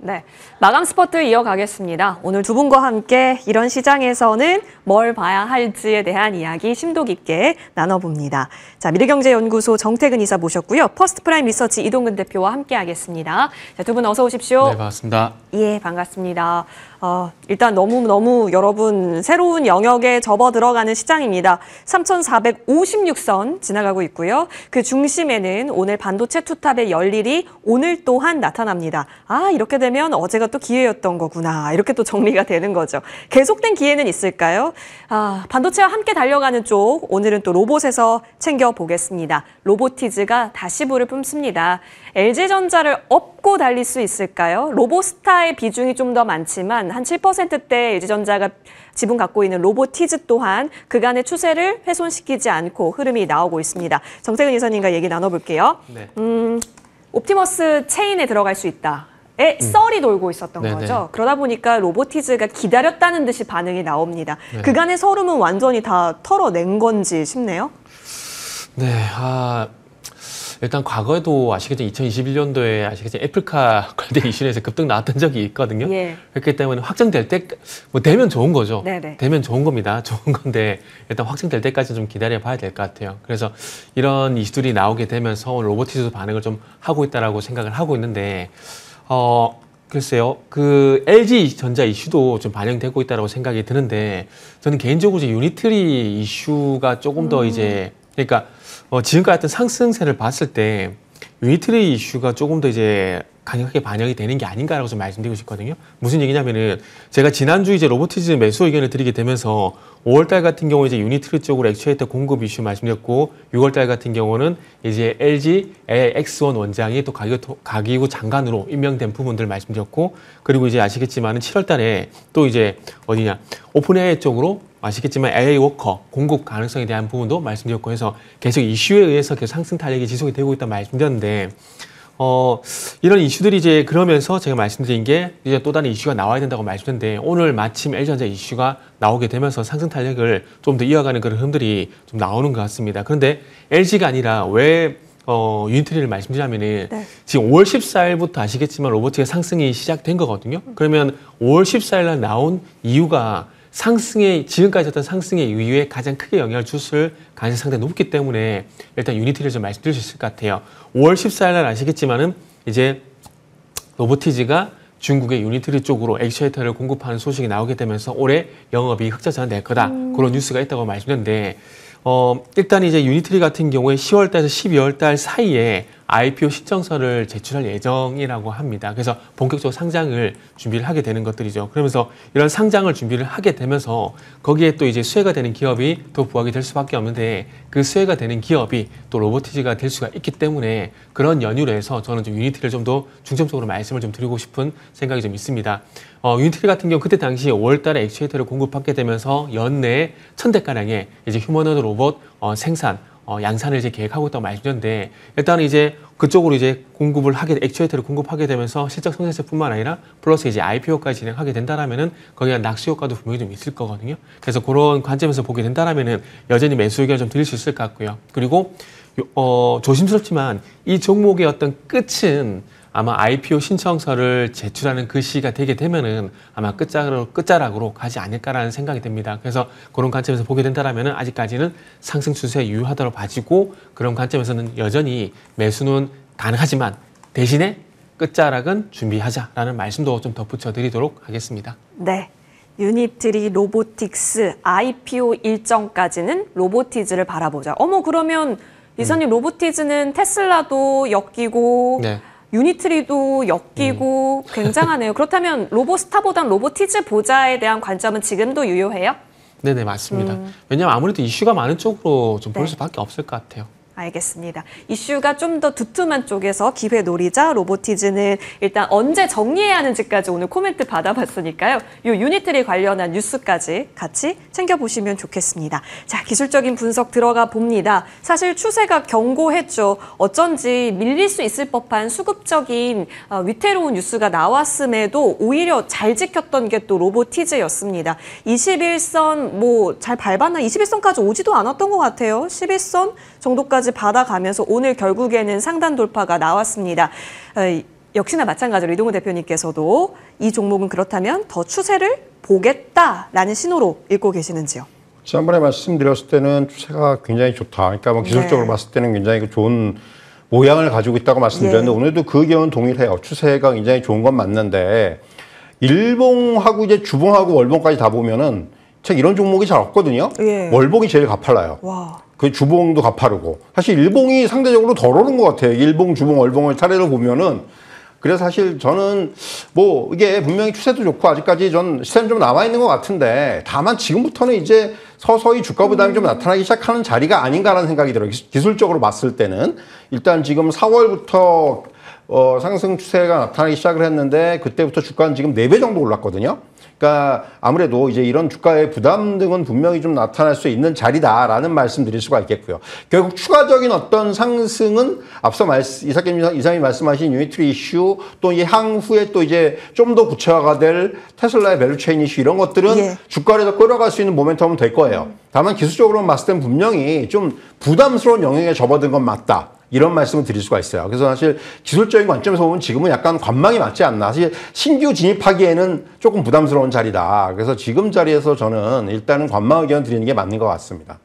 네, 마감 스포트 이어가겠습니다. 오늘 두 분과 함께 이런 시장에서는 뭘 봐야 할지에 대한 이야기 심도 깊게 나눠봅니다. 자, 미래경제연구소 정태근 이사 모셨고요. 퍼스트프라임 리서치 이동근 대표와 함께하겠습니다. 자, 두 분 어서 오십시오. 네, 반갑습니다. 예, 반갑습니다. 일단 너무너무 여러분 새로운 영역에 접어 들어가는 시장입니다. 3,456선 지나가고 있고요. 그 중심에는 오늘 반도체 투탑의 열일이 오늘 또한 나타납니다. 아, 이렇게 되면 어제가 또 기회였던 거구나. 이렇게 또 정리가 되는 거죠. 계속된 기회는 있을까요? 반도체와 함께 달려가는 쪽, 오늘은 또 로봇에서 챙겨보겠습니다. 로보티즈가 다시 불을 뿜습니다. LG전자를 업고 달릴 수 있을까요? 로보스타의 비중이 좀 더 많지만 한 7%대 LG전자가 지분 갖고 있는 로보티즈 또한 그간의 추세를 훼손시키지 않고 흐름이 나오고 있습니다. 정태근 이사님과 얘기 나눠볼게요. 네. 옵티머스 체인에 들어갈 수 있다. 썰이 돌고 있었던 네네. 거죠. 그러다 보니까 로보티즈가 기다렸다는 듯이 반응이 나옵니다. 네. 그간의 서름은 완전히 다 털어낸 건지 싶네요. 네, 일단 과거에도 아시겠지만 2021년도에 아시겠지만 애플카 관련 이슈에서 급등 나왔던 적이 있거든요. 예. 그렇기 때문에 확정될 때, 뭐 되면 좋은 거죠. 네네. 되면 좋은 겁니다. 좋은 건데 일단 확정될 때까지 좀 기다려 봐야 될 것 같아요. 그래서 이런 이슈들이 나오게 되면서 오늘 로보티즈 반응을 좀 하고 있다라고 생각을 하고 있는데, 글쎄요, 그 LG전자 이슈도 좀 반영되고 있다라고 생각이 드는데, 저는 개인적으로 이제 유니트리 이슈가 조금 더 이제, 그러니까 지금까지 어떤 상승세를 봤을 때 유니트리 이슈가 조금 더 이제 강력하게 반영이 되는 게 아닌가라고 좀 말씀드리고 싶거든요. 무슨 얘기냐면은 제가 지난주 이제 로보티즈 매수 의견을 드리게 되면서 5월달 같은 경우 이제 유니트리 쪽으로 액추에이터 공급 이슈 말씀드렸고 6월달 같은 경우는 이제 LG X1 원장이 또 가기구 장관으로 임명된 부분들 말씀드렸고 그리고 이제 아시겠지만은 7월달에 또 이제 어디냐 오픈AI 쪽으로 아시겠지만 AI 워커 공급 가능성에 대한 부분도 말씀드렸고 해서 계속 이슈에 의해서 계속 상승 탄력이 지속이 되고 있다는 말씀드렸는데 이런 이슈들이 이제 그러면서 제가 말씀드린 게 이제 또 다른 이슈가 나와야 된다고 말씀드렸는데 오늘 마침 LG전자 이슈가 나오게 되면서 상승 탄력을 좀 더 이어가는 그런 흐름들이 좀 나오는 것 같습니다. 그런데 LG가 아니라 왜 유니트리를 말씀드리자면은 네. 지금 5월 14일부터 아시겠지만 로보틱의 상승이 시작된 거거든요. 그러면 5월 14일 날 나온 이유가 지금까지 어떤 상승의 이유에 가장 크게 영향을 줬을 가능성이 상당히 높기 때문에 일단 유니티를 좀 말씀드릴 수 있을 것 같아요. 5월 14일 날 아시겠지만은 이제 로보티즈가 중국의 유니트리 쪽으로 액추에이터를 공급하는 소식이 나오게 되면서 올해 영업이 흑자 전환될 거다. 그런 뉴스가 있다고 말씀드렸는데 일단 이제 유니트리 같은 경우에 10월달에서 12월달 사이에 IPO 신청서를 제출할 예정이라고 합니다. 그래서 본격적으로 상장을 준비를 하게 되는 것들이죠. 그러면서 이런 상장을 준비를 하게 되면서 거기에 또 이제 수혜가 되는 기업이 또 부각이 될 수밖에 없는데 그 수혜가 되는 기업이 또 로보티즈가 될 수가 있기 때문에 그런 연유로 해서 저는 좀 유니티를 좀 더 중점적으로 말씀을 좀 드리고 싶은 생각이 좀 있습니다. 유니티 같은 경우 그때 당시 5월달에 액추에이터를 공급하게 되면서 연내에 1000대가량의 이제 휴머노드 로봇 생산 양산을 이제 계획하고 있다고 말씀드렸는데 일단은 이제 그쪽으로 이제 액추에이터를 공급하게 되면서 실적 성장세뿐만 아니라 플러스 이제 IPO까지 진행하게 된다라면은 거기에 낙수 효과도 분명히 좀 있을 거거든요. 그래서 그런 관점에서 보게 된다라면은 여전히 매수 의견을 좀 드릴 수 있을 것 같고요. 그리고 조심스럽지만 이 종목의 어떤 끝은 아마 IPO 신청서를 제출하는 그 시기가 되게 되면은 아마 끝자락으로 가지 않을까라는 생각이 듭니다. 그래서 그런 관점에서 보게 된다라면은 아직까지는 상승 추세 유효하다고 봐지고 그런 관점에서는 여전히 매수는 가능하지만 대신에 끝자락은 준비하자라는 말씀도 좀 덧붙여 드리도록 하겠습니다. 네. 유니트리 로보틱스 IPO 일정까지는 로보티즈를 바라보자. 그러면 이사님 로보티즈는 테슬라도 엮이고 네. 유니트리도 엮이고 굉장하네요. 그렇다면 로보스타보단 로보티즈 보자에 대한 관점은 지금도 유효해요? 네네, 맞습니다. 왜냐하면 아무래도 이슈가 많은 쪽으로 좀 볼 네. 수밖에 없을 것 같아요. 알겠습니다. 이슈가 좀 더 두툼한 쪽에서 기회 노리자 로보티즈는 일단 언제 정리해야 하는지까지 오늘 코멘트 받아봤으니까요. 이 유니트리 관련한 뉴스까지 같이 챙겨보시면 좋겠습니다. 자, 기술적인 분석 들어가 봅니다. 사실 추세가 견고했죠. 어쩐지 밀릴 수 있을 법한 수급적인 위태로운 뉴스가 나왔음에도 오히려 잘 지켰던 게 또 로보티즈였습니다. 21선 잘 밟았나? 21선까지 오지도 않았던 것 같아요. 11선 정도까지 받아가면서 오늘 결국에는 상단 돌파가 나왔습니다. 역시나 마찬가지로 이동훈 대표님께서도 이 종목은 그렇다면 더 추세를 보겠다라는 신호로 읽고 계시는지요? 지난번에 말씀드렸을 때는 추세가 굉장히 좋다. 그러니까 뭐 기술적으로 네. 봤을 때는 굉장히 좋은 모양을 가지고 있다고 말씀드렸는데 오늘도 그 의견은 동일해요. 추세가 굉장히 좋은 건 맞는데 일봉하고 이제 주봉하고 월봉까지 다 보면은 책 이런 종목이 잘 없거든요. 예. 월봉이 제일 가팔라요. 와. 그 주봉도 가파르고 사실 일봉이 상대적으로 덜 오른 것 같아요. 일봉, 주봉, 월봉을 차례로 보면은 그래서 사실 저는 뭐 이게 분명히 추세도 좋고 아직까지 전 시세는 좀 남아 있는 것 같은데 다만 지금부터는 이제 서서히 주가 부담이 좀 나타나기 시작하는 자리가 아닌가라는 생각이 들어요. 기술적으로 봤을 때는 일단 지금 4월부터 상승 추세가 나타나기 시작을 했는데 그때부터 주가는 지금 4배 정도 올랐거든요. 그러니까 아무래도 이제 이런 주가의 부담 등은 분명히 좀 나타날 수 있는 자리다라는 말씀 드릴 수가 있겠고요. 결국 추가적인 어떤 상승은 앞서 이사님이 말씀하신 유니트리 이슈 또 이 향후에 또 이제 좀 더 구체화가 될 테슬라의 밸류체인 이슈 이런 것들은 예. 주가를 더 끌어갈 수 있는 모멘텀은 될 거예요. 다만 기술적으로 봤을 땐 분명히 좀 부담스러운 영역에 접어든 건 맞다. 이런 말씀을 드릴 수가 있어요. 그래서 사실 기술적인 관점에서 보면 지금은 약간 관망이 맞지 않나. 사실 신규 진입하기에는 조금 부담스러운 자리다. 그래서 지금 자리에서 저는 일단은 관망 의견 드리는 게 맞는 것 같습니다.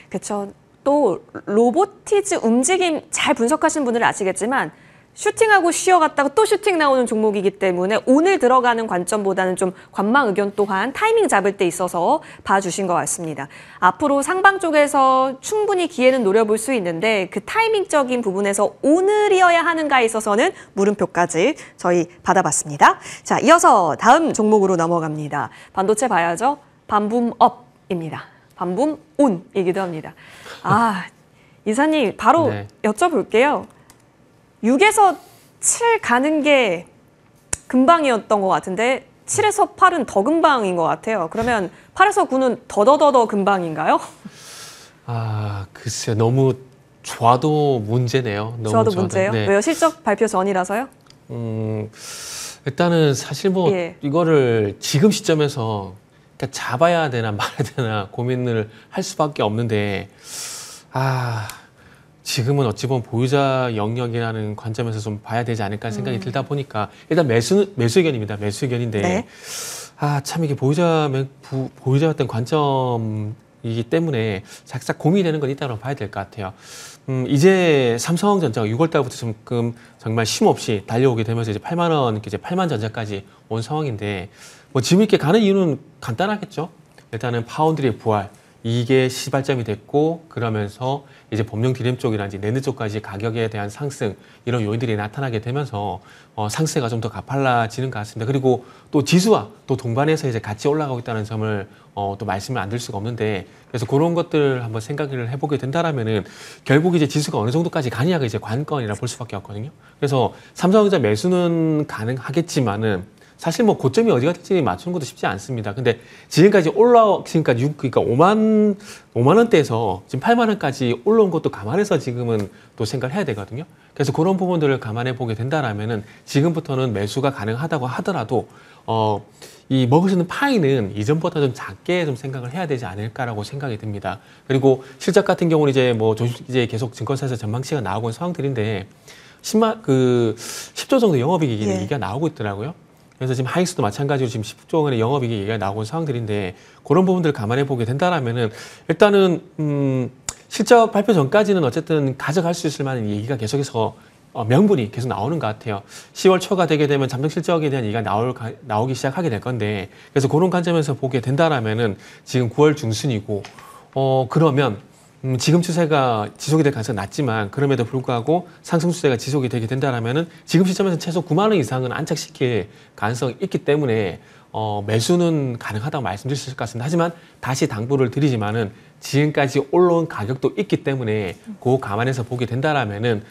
그렇죠. 또 로보티즈 움직임 잘 분석하신 분들은 아시겠지만 슈팅하고 쉬어갔다가 또 슈팅 나오는 종목이기 때문에 오늘 들어가는 관점보다는 좀 관망 의견 또한 타이밍 잡을 때 있어서 봐주신 것 같습니다. 앞으로 상방 쪽에서 충분히 기회는 노려볼 수 있는데 그 타이밍적인 부분에서 오늘이어야 하는가에 있어서는 물음표까지 저희 받아봤습니다. 자, 이어서 다음 종목으로 넘어갑니다. 반도체 봐야죠. 반붐업입니다. 반붐온이기도 합니다. 이사님 바로 네. 여쭤볼게요. 6에서 7 가는 게 금방이었던 것 같은데 7에서 8은 더 금방인 것 같아요. 그러면 8에서 9는 더더더더 금방인가요? 글쎄요. 너무 좋아도 문제네요. 너무 좋아도 문제예요? 네. 왜요? 실적 발표 전이라서요? 일단은 사실 뭐 예. 이거를 지금 시점에서 그러니까 잡아야 되나 말아야 되나 고민을 할 수밖에 없는데 지금은 어찌 보면 보유자 영역이라는 관점에서 좀 봐야 되지 않을까 생각이 들다 보니까 일단 매수 의견입니다. 매수 의견인데 네. 참 이게 보유자 어떤 관점이기 때문에 살짝 고민이 되는 건 있다고 봐야 될 것 같아요. 이제 삼성전자가 6월 달부터 조금 정말 쉼없이 달려오게 되면서 이제 8만 원, 이제 8만 전자까지 온 상황인데 뭐 지금 이렇게 가는 이유는 간단하겠죠. 일단은 파운드리의 부활. 이게 시발점이 됐고 그러면서 이제 범용 디램 쪽이라든지 낸드 쪽까지 가격에 대한 상승 이런 요인들이 나타나게 되면서 상세가 좀 더 가팔라지는 것 같습니다. 그리고 또 지수와 또 동반해서 이제 같이 올라가고 있다는 점을 또 말씀을 안 드릴 수가 없는데 그래서 그런 것들을 한번 생각을 해보게 된다라면은 결국 이제 지수가 어느 정도까지 가느냐가 이제 관건이라 볼 수밖에 없거든요. 그래서 삼성전자 매수는 가능하겠지만은 사실 뭐 고점이 어디가 될지 맞추는 것도 쉽지 않습니다. 근데 지금까지 그러니까 5만 원대에서 지금 8만 원까지 올라온 것도 감안해서 지금은 또 생각을 해야 되거든요. 그래서 그런 부분들을 감안해 보게 된다라면은 지금부터는 매수가 가능하다고 하더라도 이 먹을 수 있는 파이는 이전보다 좀 작게 좀 생각을 해야 되지 않을까라고 생각이 듭니다. 그리고 실적 같은 경우는 이제 계속 증권사에서 전망치가 나오고 있는 상황들인데 10조 정도 영업이익이 얘기가 나오고 있더라고요. 그래서 지금 하이닉스도 마찬가지로 지금 10조 원의 영업이익 얘기가 나오고 있는 상황들인데 그런 부분들을 감안해 보게 된다라면은 일단은 실적 발표 전까지는 어쨌든 가져갈 수 있을 만한 얘기가 계속해서 명분이 계속 나오는 것 같아요. 10월 초가 되게 되면 잠정 실적에 대한 얘기가 나오기 시작하게 될 건데 그래서 그런 관점에서 보게 된다라면은 지금 9월 중순이고 그러면 지금 추세가 지속이 될 가능성이 낮지만 그럼에도 불구하고 상승 추세가 지속이 되게 된다라면은 지금 시점에서 최소 9만 원 이상은 안착시킬 가능성이 있기 때문에 매수는 가능하다고 말씀드릴 수 있을 것 같습니다. 하지만 다시 당부를 드리지만은 지금까지 올라온 가격도 있기 때문에 그 감안해서 보게 된다라면은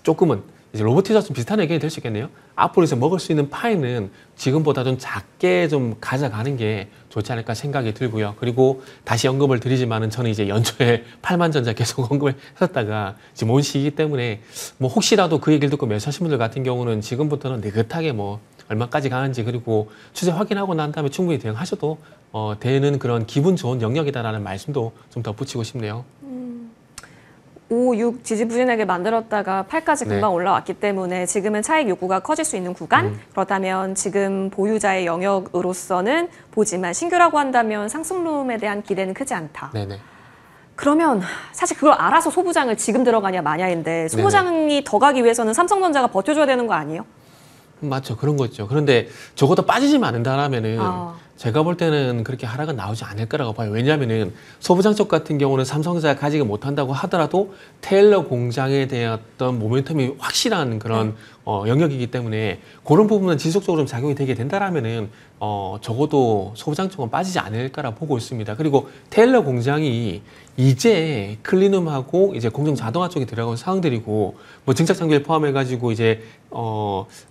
조금은 이제 로보티즈와 좀 비슷한 의견이 될 수 있겠네요. 앞으로 이제 먹을 수 있는 파이는 지금보다 좀 작게 좀 가져가는 게 좋지 않을까 생각이 들고요. 그리고 다시 언급을 드리지만은 저는 이제 연초에 8만 전자 계속 언급을 했었다가 지금 온 시기이기 때문에 뭐 혹시라도 그 얘기를 듣고 매수하신 분들 같은 경우는 지금부터는 느긋하게 뭐 얼마까지 가는지 그리고 추세 확인하고 난 다음에 충분히 대응하셔도 되는 그런 기분 좋은 영역이다라는 말씀도 좀 덧붙이고 싶네요. 5, 6 지지부진하게 만들었다가 8까지 금방 네. 올라왔기 때문에 지금은 차익 욕구가 커질 수 있는 구간. 그렇다면 지금 보유자의 영역으로서는 보지만 신규라고 한다면 상승룸에 대한 기대는 크지 않다. 네네. 그러면 사실 그걸 알아서 소부장을 지금 들어가냐 마냐인데 소부장이 더 가기 위해서는 삼성전자가 버텨줘야 되는 거 아니에요? 맞죠. 그런 거죠. 그런데 적어도 빠지지만 않는다라면은 아. 제가 볼 때는 그렇게 하락은 나오지 않을 거라고 봐요. 왜냐하면은 소부장 쪽 같은 경우는 삼성전자가 가지가 못한다고 하더라도 테일러 공장에 대한 어떤 모멘텀이 확실한 그런 영역이기 때문에 그런 부분은 지속적으로 좀 작용이 되게 된다라면은 적어도 소부장 쪽은 빠지지 않을 거라 보고 있습니다. 그리고 테일러 공장이 이제 클린음하고 이제 공정 자동화 쪽에 들어간 상황들이고 뭐 증착 장비를 포함해 가지고 이제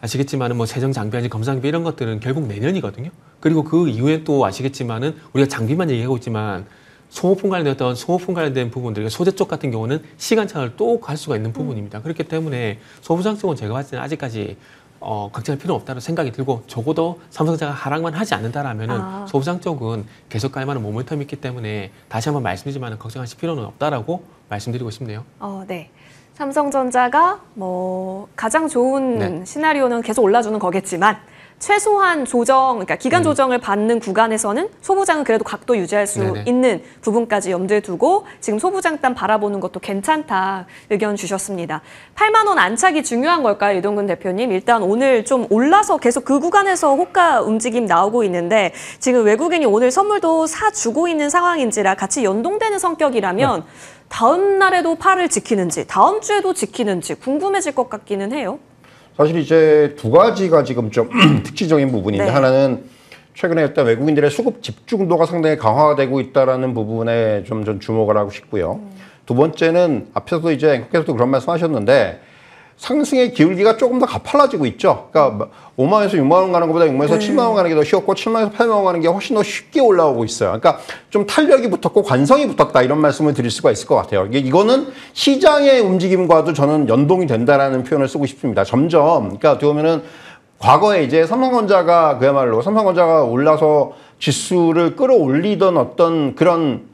아시겠지만은 뭐 세정 장비, 검사 장비 이런 것들은 결국 내년이거든요. 그리고 그 이후에 또 아시겠지만은 우리가 장비만 얘기하고 있지만 소모품 관련된 어떤 소모품 관련된 부분들, 소재 쪽 같은 경우는 시간차를 또 갈 수가 있는 부분입니다. 그렇기 때문에 소부장 쪽은 제가 봤을 때는 아직까지 걱정할 필요는 없다고 생각이 들고 적어도 삼성전자가 하락만 하지 않는다라면은 소부장 쪽은 계속 갈 만한 모멘텀이 있기 때문에 다시 한번 말씀드리지만 걱정하실 필요는 없다라고 말씀드리고 싶네요. 네. 삼성전자가 뭐 가장 좋은 네. 시나리오는 계속 올라주는 거겠지만 최소한 조정, 그러니까 기간 조정을 받는 구간에서는 소부장은 그래도 각도 유지할 수 네네. 있는 부분까지 염두에 두고 지금 소부장단 바라보는 것도 괜찮다 의견 주셨습니다. 8만 원 안착이 중요한 걸까요, 이동근 대표님? 일단 오늘 좀 올라서 계속 그 구간에서 호가 움직임 나오고 있는데 지금 외국인이 오늘 선물도 사주고 있는 상황인지라 같이 연동되는 성격이라면 다음 날에도 팔을 지키는지 다음 주에도 지키는지 궁금해질 것 같기는 해요. 사실 이제 두 가지가 지금 좀 특징적인 부분인데 네. 하나는 최근에 일단 외국인들의 수급 집중도가 상당히 강화되고 있다는 부분에 좀 전 주목을 하고 싶고요. 두 번째는 앞에서도 이제 앵커께서도 그런 말씀하셨는데 상승의 기울기가 조금 더 가팔라지고 있죠. 그러니까 5만 원에서 6만 원 가는 것보다 6만 원에서 7만 원 가는 게 더 쉬웠고 7만 원에서 8만 원 가는 게 훨씬 더 쉽게 올라오고 있어요. 그러니까 좀 탄력이 붙었고 관성이 붙었다 이런 말씀을 드릴 수가 있을 것 같아요. 이거는 시장의 움직임과도 저는 연동이 된다라는 표현을 쓰고 싶습니다. 점점 그러니까 어떻게 보면은 과거에 이제 삼성전자가 그야말로 삼성전자가 올라서 지수를 끌어올리던 어떤 그런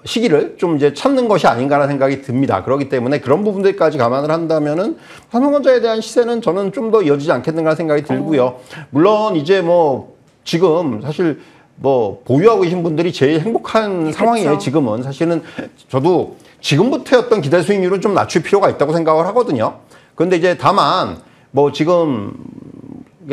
시기를 좀 이제 찾는 것이 아닌가라는 생각이 듭니다. 그렇기 때문에 그런 부분들까지 감안을 한다면은 삼성전자에 대한 시세는 저는 좀 더 이어지지 않겠는가 생각이 들고요. 물론 이제 뭐 지금 사실 뭐 보유하고 계신 분들이 제일 행복한 상황이에요. 지금은 사실은 저도 지금부터의 어떤 기대 수익률은 좀 낮출 필요가 있다고 생각을 하거든요. 그런데 이제 다만 뭐 지금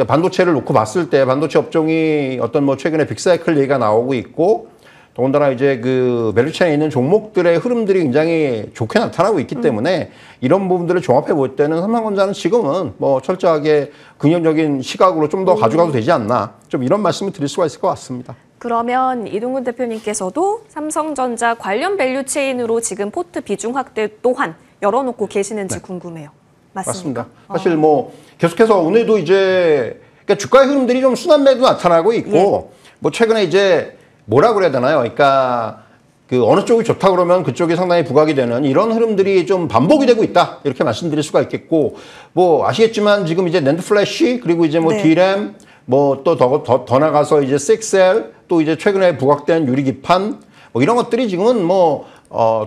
반도체를 놓고 봤을 때 반도체 업종이 어떤 뭐 최근에 빅사이클 얘기가 나오고 있고 더군다나 이제 그 밸류체인에 있는 종목들의 흐름들이 굉장히 좋게 나타나고 있기 때문에 이런 부분들을 종합해 볼 때는 삼성전자는 지금은 뭐 철저하게 긍정적인 시각으로 좀 더 가져가도 되지 않나 좀 이런 말씀을 드릴 수가 있을 것 같습니다. 그러면 이동근 대표님께서도 삼성전자 관련 밸류체인으로 지금 포트 비중 확대 또한 열어놓고 계시는지 궁금해요. 맞습니까? 맞습니다. 사실 뭐 계속해서 오늘도 이제 그러니까 주가의 흐름들이 좀 순환 매도 나타나고 있고 뭐 최근에 이제 뭐라 그래야 되나요? 그러니까 그 어느 쪽이 좋다 그러면 그쪽이 상당히 부각이 되는 이런 흐름들이 좀 반복이 되고 있다 이렇게 말씀드릴 수가 있겠고 뭐 아시겠지만 지금 이제 낸드 플래시 그리고 이제 뭐 DRAM 뭐 또 더 나가서 이제 6L 또 이제 최근에 부각된 유리 기판 뭐 이런 것들이 지금은 뭐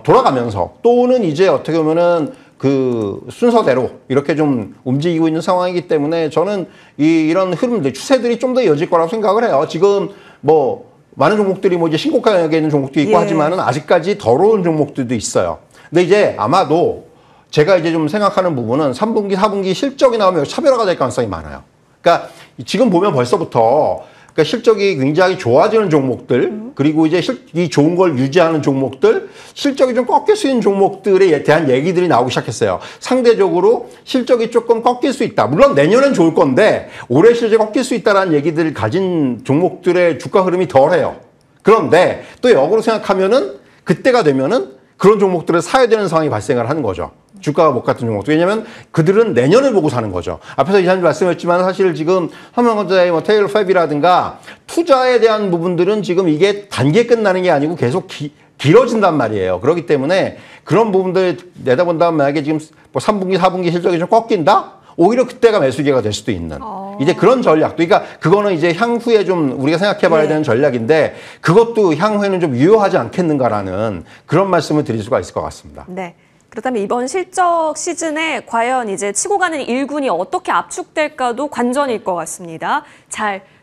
돌아가면서 또는 이제 어떻게 보면은 그 순서대로 이렇게 좀 움직이고 있는 상황이기 때문에 저는 이런 흐름들 추세들이 좀 더 이어질 거라고 생각을 해요. 지금 뭐 많은 종목들이 뭐 이제 신고가 영역에 있는 종목도 있고 하지만은 아직까지 더러운 종목들도 있어요. 근데 이제 아마도 제가 이제 좀 생각하는 부분은 3분기, 4분기 실적이 나오면 차별화가 될 가능성이 많아요. 그러니까 지금 보면 벌써부터 그러니까 실적이 굉장히 좋아지는 종목들 그리고 이제 이 좋은 걸 유지하는 종목들 실적이 좀 꺾일 수 있는 종목들에 대한 얘기들이 나오기 시작했어요. 상대적으로 실적이 조금 꺾일 수 있다. 물론 내년엔 좋을 건데 올해 실적이 꺾일 수 있다는 얘기들을 가진 종목들의 주가 흐름이 덜해요. 그런데 또 역으로 생각하면은 그때가 되면은 그런 종목들을 사야 되는 상황이 발생을 하는 거죠. 주가가 못 같은 종목들. 왜냐하면 그들은 내년을 보고 사는 거죠. 앞에서 이사님 말씀했지만 사실 지금 삼성전자의 뭐 테일러 팹이라든가 투자에 대한 부분들은 지금 이게 단기에 끝나는 게 아니고 계속 길어진단 말이에요. 그렇기 때문에 그런 부분들 내다본다면 만약에 지금 뭐 3분기, 4분기 실적이 좀 꺾인다? 오히려 그때가 매수기회가 될 수도 있는 이제 그런 전략도 그러니까 그거는 이제 향후에 좀 우리가 생각해 봐야 되는 전략인데 그것도 향후에는 좀 유효하지 않겠는가라는 그런 말씀을 드릴 수가 있을 것 같습니다. 네. 그렇다면 이번 실적 시즌에 과연 이제 치고 가는 일군이 어떻게 압축될까도 관전일 것 같습니다.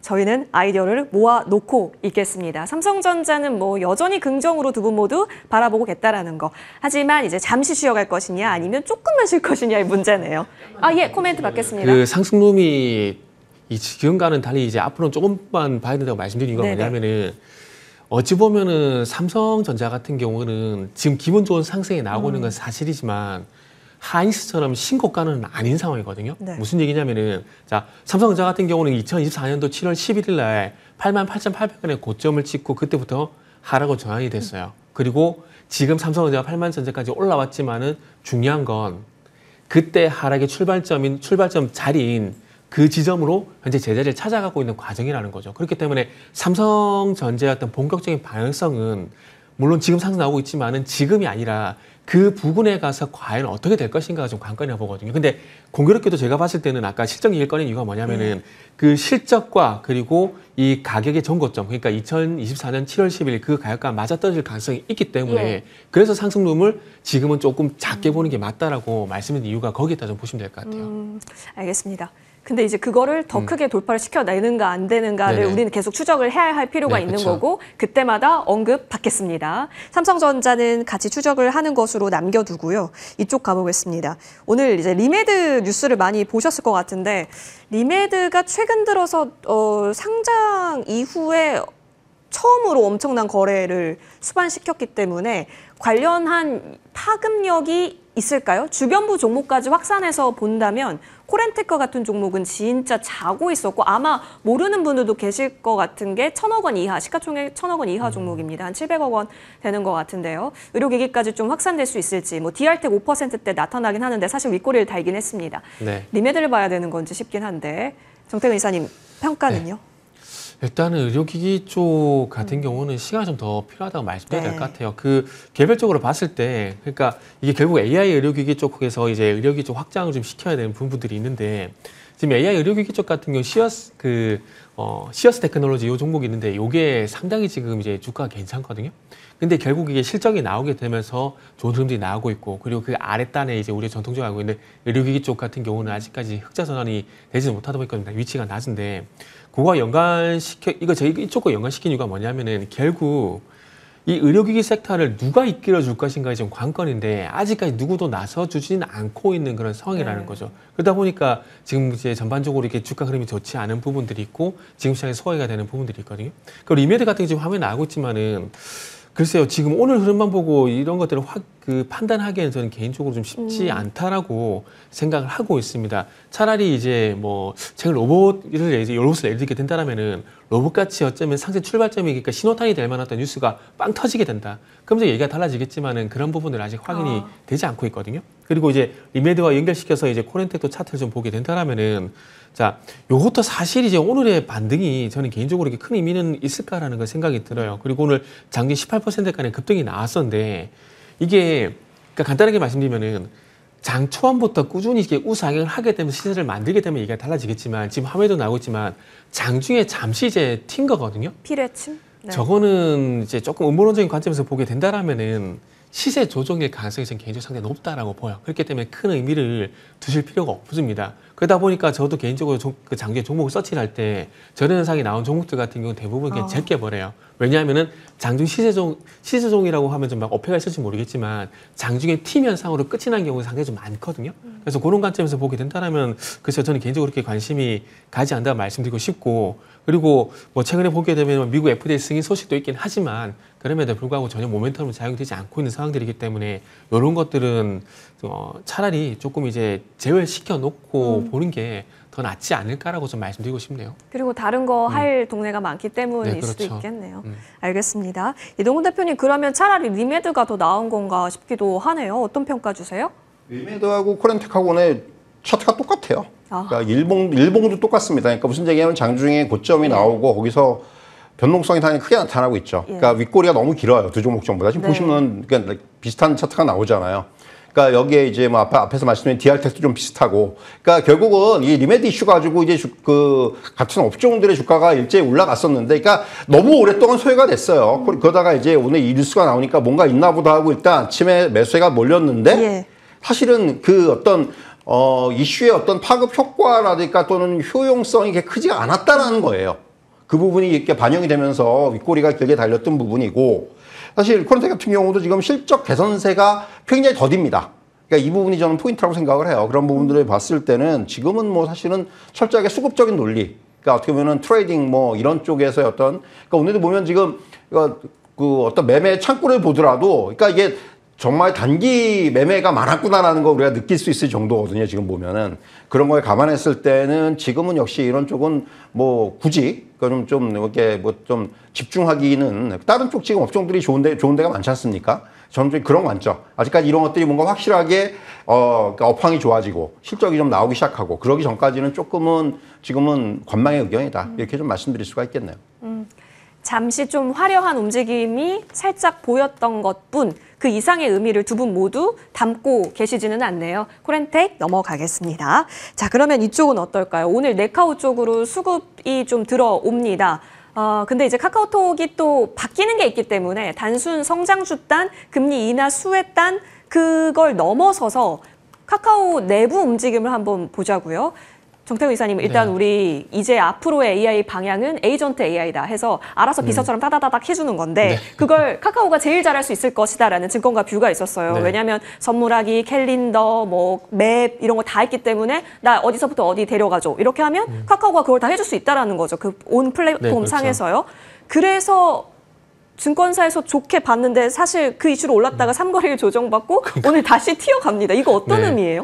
저희는 아이디어를 모아놓고 있겠습니다. 삼성전자는 뭐 여전히 긍정으로 두 분 모두 바라보고겠다라는 거. 하지만 이제 잠시 쉬어갈 것이냐 아니면 조금만 쉴 것이냐의 문제네요. 예, 코멘트 받겠습니다. 그 상승룸이 이 지금과는 달리 이제 앞으로는 조금만 봐야 된다고 말씀드린 이유가 뭐냐면은 어찌 보면은 삼성전자 같은 경우는 지금 기분 좋은 상승이 나오고 있는 건 사실이지만 하이닉스처럼 신고가는 아닌 상황이거든요. 네. 무슨 얘기냐면은 자, 삼성전자 같은 경우는 2024년도 7월 11일 날 88,800원의 고점을 찍고 그때부터 하락으로 전환이 됐어요. 그리고 지금 삼성전자가 80,000원까지 올라왔지만은 중요한 건 그때 하락의 출발점 자리인 그 지점으로 현재 제자리를 찾아가고 있는 과정이라는 거죠. 그렇기 때문에 삼성전자의 어떤 본격적인 방향성은 물론 지금 상승 나오고 있지만은 지금이 아니라 그 부분에 가서 과연 어떻게 될 것인가가 좀 관건이라고 보거든요. 근데 공교롭게도 제가 봤을 때는 아까 실적 얘기를 꺼낸 이유가 뭐냐면은 그 실적과 그리고 이 가격의 전고점, 그러니까 2024년 7월 10일 그 가격과 맞아떨어질 가능성이 있기 때문에 그래서 상승룸을 지금은 조금 작게 보는 게 맞다라고 말씀드린 이유가 거기에다 좀 보시면 될 것 같아요. 알겠습니다. 근데 이제 그거를 더 크게 돌파를 시켜내는가 안 되는가를 네네. 우리는 계속 추적을 해야 할 필요가 네, 있는 그쵸. 거고 그때마다 언급받겠습니다. 삼성전자는 같이 추적을 하는 것으로 남겨두고요. 이쪽 가보겠습니다. 오늘 이제 리메드 뉴스를 많이 보셨을 것 같은데 리메드가 최근 들어서 상장 이후에 처음으로 엄청난 거래를 수반시켰기 때문에 관련한 파급력이 있을까요? 주변부 종목까지 확산해서 본다면 코렌텍과 같은 종목은 진짜 자고 있었고 아마 모르는 분들도 계실 것 같은 게 1,000억 원 이하, 시가총액 1,000억 원 이하 종목입니다. 한 700억 원 되는 것 같은데요. 의료기기까지 좀 확산될 수 있을지 뭐 DR텍 5%대 나타나긴 하는데 사실 윗꼬리를 달긴 했습니다. 네. 리메드를 봐야 되는 건지 싶긴 한데 정태근 이사님 평가는요? 일단은 의료기기 쪽 같은 경우는 시간이 좀 더 필요하다고 말씀드려야 될 네. 것 같아요. 그 개별적으로 봤을 때, 그러니까 이게 결국 AI 의료기기 쪽에서 이제 의료기기 쪽 확장을 좀 시켜야 되는 부분들이 있는데, 지금 AI 의료기기 쪽 같은 경우 시어스 테크놀로지 이 종목이 있는데, 이게 상당히 지금 이제 주가가 괜찮거든요. 근데 결국 이게 실적이 나오게 되면서 좋은 흐름들이 나오고 있고, 그리고 그 아랫단에 이제 우리 전통적으로 알고 있는 의료기기 쪽 같은 경우는 아직까지 흑자 전환이 되지 못하다 보니까 위치가 낮은데, 그거와 이쪽과 연관시킨 이유가 뭐냐면은 결국 이 의료기기 섹터를 누가 이끌어 줄 것인가가 좀 관건인데 아직까지 누구도 나서 주지는 않고 있는 그런 상황이라는 거죠. 그러다 보니까 지금 이제 전반적으로 이렇게 주가 흐름이 좋지 않은 부분들이 있고 지금 시장에 소화가 되는 부분들이 있거든요. 그리고 리메드 같은 게 지금 화면에 나오고 있지만은 글쎄요, 지금 오늘 흐름만 보고 이런 것들을 판단하기에는 저는 개인적으로 좀 쉽지 않다라고 생각을 하고 있습니다. 차라리 이제 뭐, 제가 로봇을 예를 들게 된다라면은 로봇같이 어쩌면 상세 출발점이니까 신호탄이 될 만한 어떤 뉴스가 빵 터지게 된다. 그럼 이제 얘기가 달라지겠지만은 그런 부분들 아직 확인이 되지 않고 있거든요. 그리고 이제 리메드와 연결시켜서 이제 코렌텍도 차트를 좀 보게 된다라면은 자, 요것도 사실 이제 오늘의 반등이 저는 개인적으로 이렇게 큰 의미는 있을까라는 걸 생각이 들어요. 그리고 오늘 장중 18%까지 급등이 나왔었는데 이게 그러니까 간단하게 말씀드리면은 장 초반부터 꾸준히 이렇게 우상향을 하게 되면 시세를 만들게 되면 얘기가 달라지겠지만 지금 화면에도 나오고 있지만 장중에 잠시 이제 튄 거거든요. 피레침? 네. 저거는 이제 조금 음모론적인 관점에서 보게 된다라면은 시세 조정일 가능성이 저는 개인적으로 상당히 높다라고 보여. 그렇기 때문에 큰 의미를 두실 필요가 없습니다. 그러다 보니까 저도 개인적으로 그 장기에 종목을 서치를 할 때 저런 현상이 나온 종목들 같은 경우는 대부분 그냥 제껴 버려요. 왜냐하면은 장중 시세종이라고 하면 좀 막 어폐가 있을지 모르겠지만 장중에 팀 현상으로 끝이 난 경우가 상당히 좀 많거든요. 그래서 그런 관점에서 보게 된다면 그래서 저는 개인적으로 그렇게 관심이 가지 않는다 말씀드리고 싶고 그리고 뭐 최근에 보게 되면 미국 FDA 승인 소식도 있긴 하지만 그럼에도 불구하고 전혀 모멘텀은 작용되지 않고 있는 상황들이기 때문에 이런 것들은 차라리 조금 이제 제외시켜 놓고 보는 게 더 낫지 않을까라고 좀 말씀드리고 싶네요. 그리고 다른 거 할 동네가 많기 때문일 네, 수도 그렇죠. 있겠네요. 알겠습니다. 이동훈 대표님 그러면 차라리 리메드가 더 나은 건가 싶기도 하네요. 어떤 평가 주세요? 리메드하고 코렌텍하고는 차트가 똑같아요. 그러니까 일봉도 똑같습니다. 그러니까 무슨 얘기냐면 장중에 고점이 나오고 거기서 변동성이 당연히 크게 나타나고 있죠. 그러니까 윗꼬리가 너무 길어요. 두 종목 전부 다. 지금 보시면 그러니까 비슷한 차트가 나오잖아요. 그러니까 여기에 이제 뭐 앞에서 말씀드린 DR 텍도 좀 비슷하고, 그러니까 결국은 이 리메디 이슈 가지고 이제 그 같은 업종들의 주가가 일제히 올라갔었는데, 그러니까 너무 오랫동안 소외가 됐어요. 그러다가 이제 오늘 이 뉴스가 나오니까 뭔가 있나 보다 하고 일단 아침에 매수세가 몰렸는데, 예. 사실은 그 어떤 이슈의 어떤 파급 효과라든가 또는 효용성이 이게 크지가 않았다라는 거예요. 그 부분이 이렇게 반영이 되면서 윗꼬리가 길게 달렸던 부분이고, 사실 코렌텍 같은 경우도 지금 실적 개선세가 굉장히 더딥니다. 그러니까 이 부분이 저는 포인트라고 생각을 해요. 그런 부분들을 봤을 때는 지금은 뭐 사실은 철저하게 수급적인 논리, 그러니까 어떻게 보면은 트레이딩 뭐 이런 쪽에서의 어떤, 그러니까 오늘도 보면 지금 그 어떤 매매 창구를 보더라도, 그러니까 이게 정말 단기 매매가 많았구나라는 거 우리가 느낄 수 있을 정도거든요. 지금 보면은 그런 거에 감안했을 때는 지금은 역시 이런 쪽은 뭐 굳이 좀 이렇게 뭐 좀 집중하기는, 다른 쪽 지금 업종들이 좋은 데가 많지 않습니까? 저는 좀 그런 관점. 아직까지 이런 것들이 뭔가 확실하게 그러니까 업황이 좋아지고 실적이 좀 나오기 시작하고 그러기 전까지는 조금은 지금은 관망의 의견이다. 이렇게 좀 말씀드릴 수가 있겠네요. 잠시 좀 화려한 움직임이 살짝 보였던 것뿐 그 이상의 의미를 두 분 모두 담고 계시지는 않네요. 코렌텍 넘어가겠습니다. 자, 그러면 이쪽은 어떨까요? 오늘 네카우 쪽으로 수급이 좀 들어옵니다. 근데 이제 카카오톡이 또 바뀌는 게 있기 때문에 단순 성장주 단, 금리 인하 수혜 단 그걸 넘어서서 카카오 내부 움직임을 한번 보자고요. 정태우 이사님, 일단 네. 우리 이제 앞으로의 AI 방향은 에이전트 AI다 해서 알아서 비서처럼 따다다닥 해주는 건데 네. 그걸 카카오가 제일 잘할 수 있을 것이다라는 증권가 뷰가 있었어요. 네. 왜냐하면 선물하기, 캘린더, 뭐 맵 이런 거 다 있기 때문에 나 어디서부터 어디 데려가줘 이렇게 하면 카카오가 그걸 다 해줄 수 있다라는 거죠. 그 온 플랫폼 네, 그렇죠. 상에서요. 그래서 증권사에서 좋게 봤는데 사실 그 이슈로 올랐다가 삼거리를 조정받고 오늘 다시 튀어갑니다. 이거 어떤 네. 의미예요?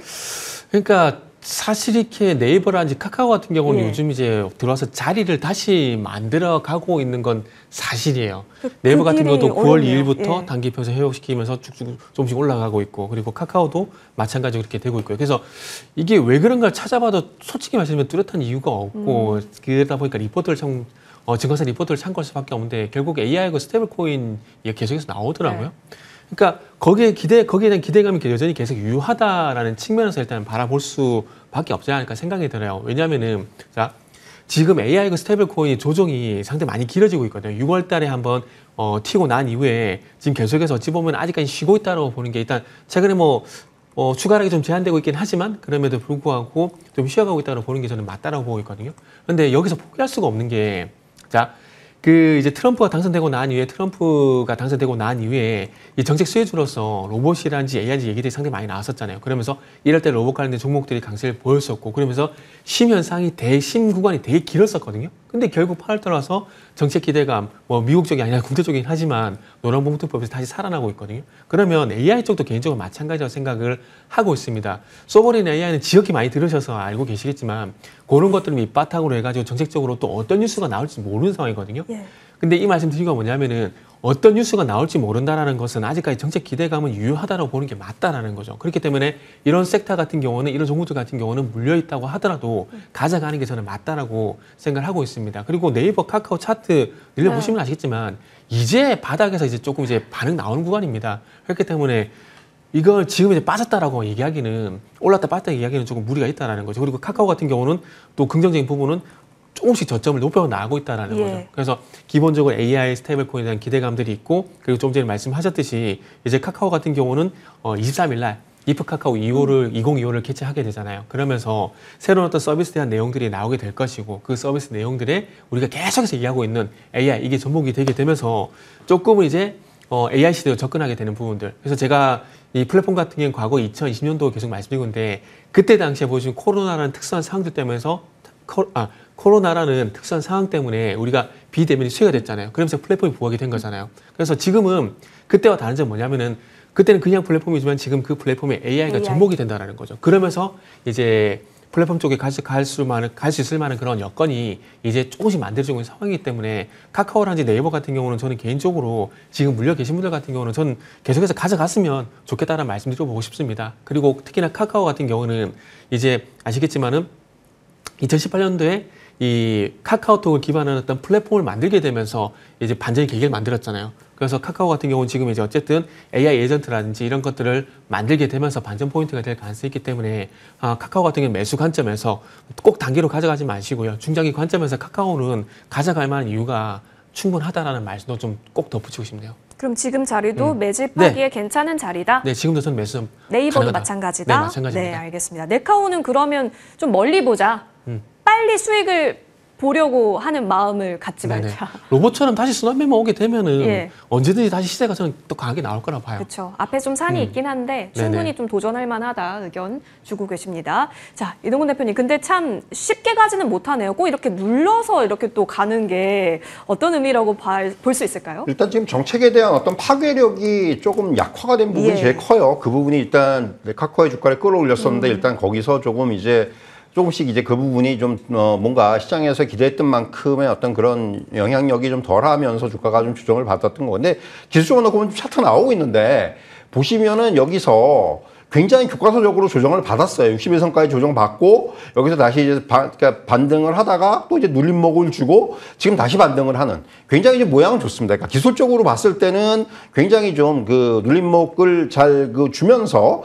그러니까 사실 이렇게 네이버라든지 카카오 같은 경우는 예. 요즘 이제 들어와서 자리를 다시 만들어 가고 있는 건 사실이에요. 네이버 같은 길이 경우도 9월 어렵네요. 2일부터 예. 단기 편성 회복시키면서 쭉쭉 조금씩 올라가고 있고, 그리고 카카오도 마찬가지로 그렇게 되고 있고요. 그래서 이게 왜 그런가 찾아봐도 솔직히 말씀드리면 뚜렷한 이유가 없고, 그러다 보니까 리포트를 증권사 리포트를 참고할 수밖에 없는데 결국 AI하고 스테이블 코인 계속해서 나오더라고요. 네. 그러니까 거기에 대한 기대감이 여전히 계속 유효하다라는 측면에서 일단 바라볼 수밖에 없지 않을까 생각이 들어요. 왜냐하면은 자, 지금 AI가 스테이블 코인 조정이 상당히 많이 길어지고 있거든요. 6월 달에 한번 튀고 난 이후에 지금 계속해서 어찌 보면 아직까지 쉬고 있다고 보는 게, 일단 최근에 추가하게 좀 제한되고 있긴 하지만 그럼에도 불구하고 좀 쉬어가고 있다고 보는 게 저는 맞다라고 보고 있거든요. 근데 여기서 포기할 수가 없는 게, 자, 이제 트럼프가 당선되고 난 이후에 이 정책 수혜주로서 로봇이란지 AI인지 얘기들이 상당히 많이 나왔었잖아요. 그러면서 이럴 때 로봇 관련된 종목들이 강세를 보였었고, 그러면서 심현상이 심 구간이 되게 길었었거든요. 근데 결국 8월 들어와서 정책 기대감, 미국 쪽이 아니라 국제 쪽이긴 하지만 노란봉투법에서 다시 살아나고 있거든요. 그러면 AI 쪽도 개인적으로 마찬가지라고 생각을 하고 있습니다. 소버린 AI는 지역이 많이 들으셔서 알고 계시겠지만 그런 것들을 밑바탕으로 해가지고 정책적으로 또 어떤 뉴스가 나올지 모르는 상황이거든요. 예. 근데 이 말씀 드린 건 뭐냐면은 어떤 뉴스가 나올지 모른다라는 것은 아직까지 정책 기대감은 유효하다고 보는 게 맞다라는 거죠. 그렇기 때문에 이런 섹터 같은 경우는, 이런 종목들 같은 경우는 물려있다고 하더라도 가져가는 게 저는 맞다라고 생각을 하고 있습니다. 그리고 네이버, 카카오 차트 늘려보시면 아시겠지만 이제 바닥에서 이제 조금 이제 반응 나오는 구간입니다. 그렇기 때문에 이걸 지금 이제 빠졌다라고 얘기하기는, 올랐다 빠졌다 얘기하기는 조금 무리가 있다라는 거죠. 그리고 카카오 같은 경우는 또 긍정적인 부분은 조금씩 저점을 높여 나가고 있다는 예. 거죠. 그래서 기본적으로 AI 스테이블 코인에 대한 기대감들이 있고, 그리고 좀 전에 말씀하셨듯이 이제 카카오 같은 경우는 23일 날 이프 카카오 2025를 개최하게 되잖아요. 그러면서 새로운 어떤 서비스에 대한 내용들이 나오게 될 것이고, 그 서비스 내용들에 우리가 계속해서 얘기하고 있는 AI, 이게 접목이 되게 되면서 조금은 이제 AI 시대로 접근하게 되는 부분들. 그래서 제가 이 플랫폼 같은 경우는 과거 2020년도 계속 말씀드리고 있는데, 그때 당시에 보여준 코로나라는 특수한 상황들 때문에서 코로나라는 특수한 상황 때문에 우리가 비대면이 수혜가 됐잖아요. 그러면서 플랫폼이 부각이 된 거잖아요. 그래서 지금은 그때와 다른 점은 뭐냐면은, 그때는 그냥 플랫폼이지만 지금 그 플랫폼에 AI가 접목이 된다라는 거죠. 그러면서 이제 플랫폼 쪽에 갈 수 있을 만한 그런 여건이 이제 조금씩 만들어지고 있는 상황이기 때문에, 카카오라든지 네이버 같은 경우는 저는 개인적으로 지금 물려 계신 분들 같은 경우는 저는 계속해서 가져갔으면 좋겠다는 말씀 드려보고 싶습니다. 그리고 특히나 카카오 같은 경우는 이제 아시겠지만은 2018년도에 이 카카오톡을 기반한 어떤 플랫폼을 만들게 되면서 이제 반전의 계기를 만들었잖아요. 그래서 카카오 같은 경우는 지금 이제 어쨌든 AI 에이전트라든지 이런 것들을 만들게 되면서 반전 포인트가 될 가능성이 있기 때문에 카카오 같은 경우는 매수 관점에서 꼭 단기로 가져가지 마시고요. 중장기 관점에서 카카오는 가져갈 만한 이유가 충분하다라는 말씀도 좀 꼭 덧붙이고 싶네요. 그럼 지금 자리도 매집하기에 네. 괜찮은 자리다? 네, 지금도 저는 매수 네이버도 가능하다. 마찬가지다? 네, 마찬가지입니다. 네, 알겠습니다. 네카오는 그러면 좀 멀리 보자. 빨리 수익을 보려고 하는 마음을 갖지 네네. 말자. 로봇처럼 다시 순환매만 오게 되면은 예. 언제든지 다시 시세가 저는 또 강하게 나올 거라고 봐요. 그렇죠. 앞에 좀 산이 있긴 한데 충분히 네네. 좀 도전할 만하다 의견 주고 계십니다. 자, 이동훈 대표님, 근데 참 쉽게 가지는 못하네요. 꼭 이렇게 눌러서 이렇게 또 가는 게 어떤 의미라고 볼 수 있을까요? 일단 지금 정책에 대한 어떤 파괴력이 조금 약화가 된 부분이 예. 제일 커요. 그 부분이 일단 카카오의 주가를 끌어올렸었는데 일단 거기서 조금 이제 조금씩 이제 그 부분이 좀 뭔가 시장에서 기대했던 만큼의 어떤 그런 영향력이 좀 덜하면서 주가가 좀 조정을 받았던 건데 기술적으로 놓고 보면 차트 나오고 있는데 보시면은 여기서 굉장히 교과서적으로 조정을 받았어요. 61선까지 조정받고 여기서 다시 이제 그러니까 반등을 하다가 또 이제 눌림목을 주고 지금 다시 반등을 하는 굉장히 이제 모양은 좋습니다. 그러니까 기술적으로 봤을 때는 굉장히 좀 그 눌림목을 잘 그 주면서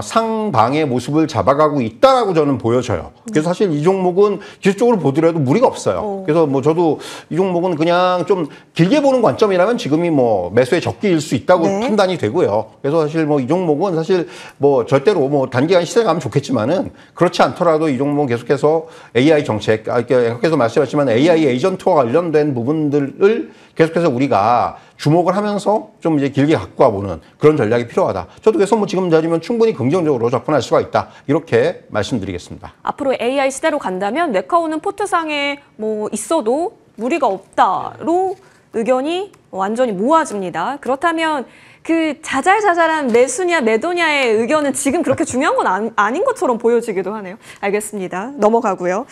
상방의 모습을 잡아가고 있다라고 저는 보여져요. 그래서 사실 이 종목은 기술적으로 보더라도 무리가 없어요. 그래서 뭐 저도 이 종목은 그냥 좀 길게 보는 관점이라면 지금이 뭐 매수의 적기일 수 있다고 네. 판단이 되고요. 그래서 사실 뭐 이 종목은 사실 뭐 절대로 뭐 단기간 시세 가면 좋겠지만은 그렇지 않더라도 이 종목은 계속해서 AI 정책, 계속해서 말씀하셨지만 AI 에이전트와 관련된 부분들을 계속해서 우리가 주목을 하면서 좀 이제 길게 갖고 와보는 그런 전략이 필요하다. 저도 그래서 뭐 지금 자리면 충분히 긍정적으로 접근할 수가 있다. 이렇게 말씀드리겠습니다. 앞으로 AI 시대로 간다면 네카오는 포트상에 뭐 있어도 무리가 없다로 의견이 완전히 모아집니다. 그렇다면 그 자잘자잘한 매수냐 매도냐의 의견은 지금 그렇게 중요한 건 아닌 것처럼 보여지기도 하네요. 알겠습니다. 넘어가고요.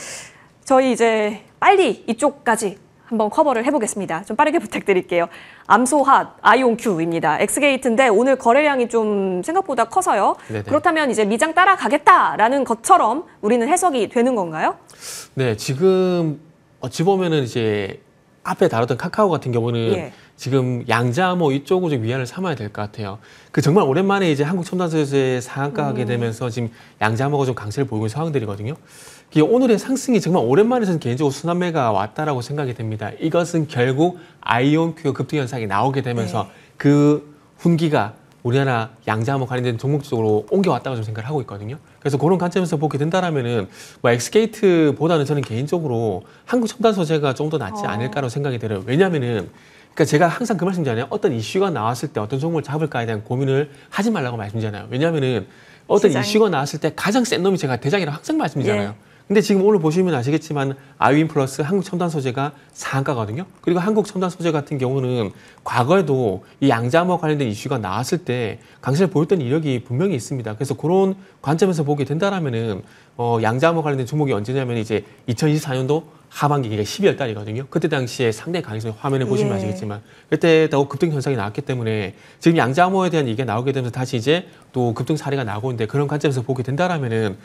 저희 이제 빨리 이쪽까지 한번 커버를 해보겠습니다. 좀 빠르게 부탁드릴게요. 암소핫, 아이온큐입니다. 엑스게이트인데 오늘 거래량이 좀 생각보다 커서요. 네네. 그렇다면 이제 미장 따라가겠다라는 것처럼 우리는 해석이 되는 건가요? 네, 지금 어찌 보면은 이제 앞에 다뤘던 카카오 같은 경우는 예. 지금 양자암호 이쪽으로 좀 위안을 삼아야 될 것 같아요. 그 정말 오랜만에 이제 한국 첨단소재의 상한가하게 되면서 지금 양자암호가 좀 강세를 보이고 있는 상황들이거든요. 오늘의 상승이 정말 오랜만에 저는 개인적으로 순환매가 왔다라고 생각이 됩니다. 이것은 결국 아이온큐 급등 현상이 나오게 되면서 그 훈기가 우리나라 양자암호 관련된 종목 쪽으로 옮겨왔다고 좀 생각을 하고 있거든요. 그래서 그런 관점에서 보게 된다라면은 뭐 엑스게이트보다는 저는 개인적으로 한국 첨단 소재가 좀 더 낫지 않을까라고 생각이 들어요. 왜냐면은 그러니까 제가 항상 그 말씀드리잖아요. 어떤 이슈가 나왔을 때 어떤 종목을 잡을까에 대한 고민을 하지 말라고 말씀드리잖아요. 왜냐면은 어떤 시장. 이슈가 나왔을 때 가장 센 놈이 제가 대장이라고 항상 말씀드리잖아요. 예. 근데 지금 오늘 보시면 아시겠지만 아이윈 플러스 한국 첨단 소재가 상한가거든요. 그리고 한국 첨단 소재 같은 경우는 과거에도 이 양자암호 관련된 이슈가 나왔을 때 강세를 보였던 이력이 분명히 있습니다. 그래서 그런 관점에서 보게 된다라면은 양자암호 관련된 종목이 언제냐면 이제 2024년도 하반기, 그러니까 12월 달이거든요. 그때 당시에 상당히 강했어요. 화면에 보시면 예. 아시겠지만. 그때 더 급등 현상이 나왔기 때문에 지금 양자암호에 대한 얘기가 나오게 되면서 다시 이제 또 급등 사례가 나오고 있는데 그런 관점에서 보게 된다라면은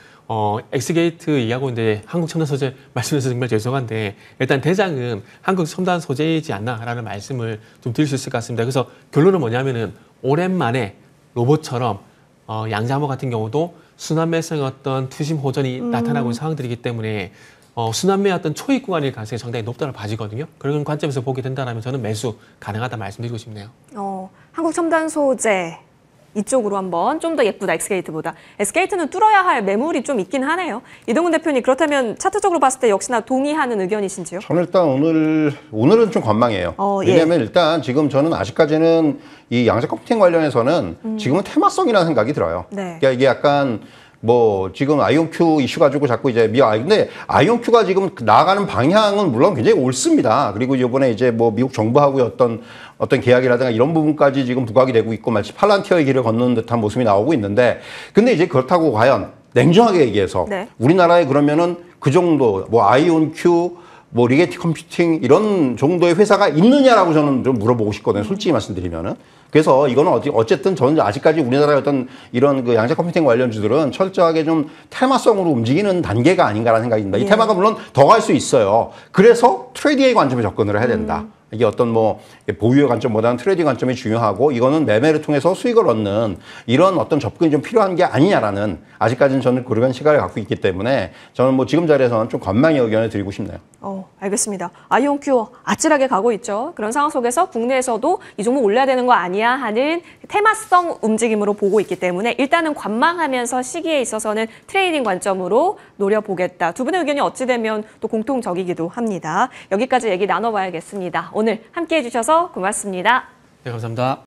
엑스게이트 얘기하고 있는데 한국 첨단 소재 말씀해서 정말 죄송한데 일단 대장은 한국 첨단 소재이지 않나라는 말씀을 좀 드릴 수 있을 것 같습니다. 그래서 결론은 뭐냐면은 오랜만에 로봇처럼 양자암호 같은 경우도 순환매성의 어떤 투심 호전이 나타나고 있는 상황들이기 때문에 순환매 어떤 초입 구간일 가능성이 상당히 높다고 봐지거든요. 그런 관점에서 보게 된다면 저는 매수 가능하다 말씀드리고 싶네요. 한국 첨단 소재 이쪽으로 한번 좀 더 예쁘다, 엑스게이트보다. 엑스게이트는 뚫어야 할 매물이 좀 있긴 하네요. 이동훈 대표님, 그렇다면 차트적으로 봤을 때 역시나 동의하는 의견이신지요? 저는 일단 오늘은 좀 관망해요. 예. 왜냐하면 일단 지금 저는 아직까지는 이 양자 컴퓨팅 관련해서는 지금은 테마성이라는 생각이 들어요. 네. 그러니까 이게 약간 뭐 지금 아이온큐 이슈 가지고 자꾸 이제 근데 아이온큐가 지금 나아가는 방향은 물론 굉장히 옳습니다. 그리고 이번에 이제 뭐 미국 정부하고의 어떤 계약이라든가 이런 부분까지 지금 부각이 되고 있고 마치 팔란티어의 길을 걷는 듯한 모습이 나오고 있는데 근데 이제 그렇다고 과연 냉정하게 얘기해서 네. 우리나라에 그러면은 그 정도 뭐 아이온큐 뭐 리게티 컴퓨팅 이런 정도의 회사가 있느냐라고 저는 좀 물어보고 싶거든요. 솔직히 말씀드리면은. 그래서 이거는 어쨌든 저는 아직까지 우리나라의 어떤 이런 그 양자 컴퓨팅 관련주들은 철저하게 좀 테마성으로 움직이는 단계가 아닌가라는 생각이 듭니다. 이 테마가 물론 더 갈 수 있어요. 그래서 트레이딩의 관점에 접근을 해야 된다. 이게 어떤 뭐 보유의 관점보다는 트레이딩 관점이 중요하고 이거는 매매를 통해서 수익을 얻는 이런 어떤 접근이 좀 필요한 게 아니냐라는 아직까지는 저는 그런 시각을 갖고 있기 때문에 저는 뭐 지금 자리에서는 좀 관망의 의견을 드리고 싶네요. 알겠습니다. 아이온큐 아찔하게 가고 있죠. 그런 상황 속에서 국내에서도 이 종목 올려야 되는 거 아니야 하는 테마성 움직임으로 보고 있기 때문에 일단은 관망하면서 시기에 있어서는 트레이딩 관점으로 노려보겠다. 두 분의 의견이 어찌 되면 또 공통적이기도 합니다. 여기까지 얘기 나눠봐야겠습니다. 오늘 함께해 주셔서 고맙습니다. 네, 감사합니다.